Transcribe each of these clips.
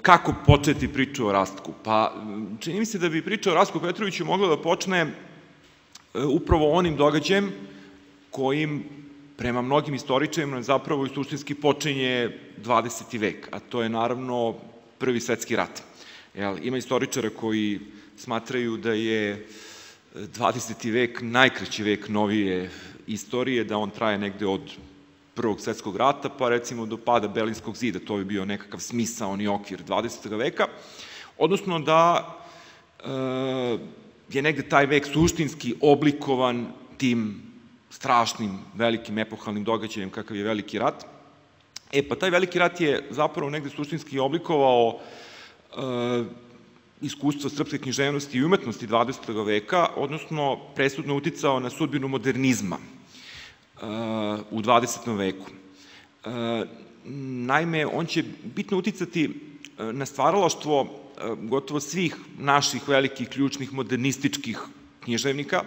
kako početi priču o Rastku? Pa, čini mi se da bi priča o Rastku Petroviću mogla da počne upravo onim događajem kojim, prema mnogim istoričarima, zapravo i suštinski počinje 20. vek, a to je naravno Prvi svetski rat. Ima istoričara koji smatraju da je 20. vek najkraći vek novije istorije, da on traje negde od Prvog svetskog rata, pa recimo do pada Berlinskog zida, to bi bio nekakav smisaoni okvir 20. veka, odnosno da je negde taj vek suštinski oblikovan tim strašnim, velikim, epohalnim događajem kakav je Veliki rat. Pa taj Veliki rat je zapravo negde suštinski oblikovao iskustvo srpske književnosti i umetnosti 20. veka, odnosno presudno uticao na sudbinu modernizma u 20. veku. Naime, on će bitno uticati na stvaralaštvo gotovo svih naših velikih, ključnih, modernističkih književnika,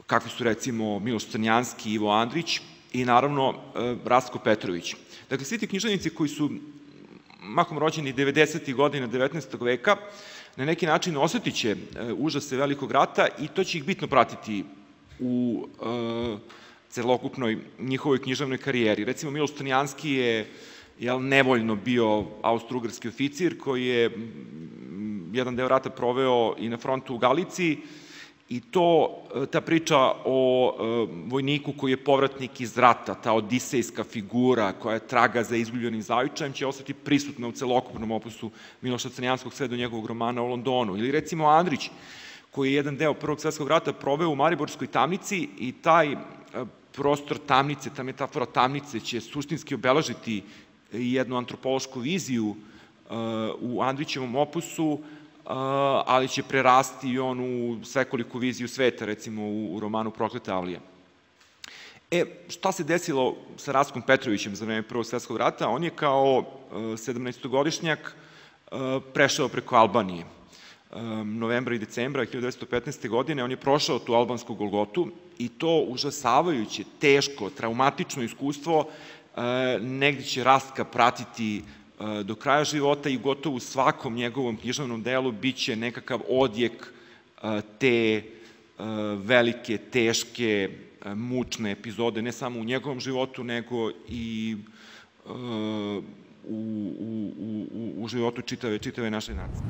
kakvi su recimo Miloš Crnjanski, Ivo Andrić i naravno Rastko Petrović. Dakle, svi ti književnici koji su mahom rođeni 90. godina 19. veka, na neki način osetit će užase Velikog rata i to će ih bitno pratiti u celokupnoj njihovoj književnoj karijeri. Recimo, Miloš Crnjanski je nevoljno bio austro-ugarski oficir koji je jedan deo rata proveo i na frontu u Galiciji i ta priča o vojniku koji je povratnik iz rata, ta odisejska figura koja traga za izgubljenim zavičajem će ostati prisutna u celokupnom opusu Miloša Crnjanskog sve do njegovog romana o Londonu. Ili recimo Andrić, koji je jedan deo Prvog svetskog rata proveo u Mariborskoj tamnici i taj prostor tamnice, ta metafora tamnice će suštinski obeležiti jednu antropološku viziju u Andrićevom opusu, ali će prerasti i onu svekoliku viziju sveta, recimo u romanu Prokleta avlija. Šta se desilo sa Rastkom Petrovićem za vreme Prvog svetskog rata? On je kao 17-godišnjak prešao preko Albanije. Novembra i decembra 1915. godine on je prošao tu albansku Golgotu i to užasavajuće, teško, traumatično iskustvo negde će Rastka pratiti do kraja života i gotovo u svakom njegovom književnom delu biće nekakav odjek te velike, teške, mučne epizode, ne samo u njegovom životu, nego i u životu čitave naše nacije.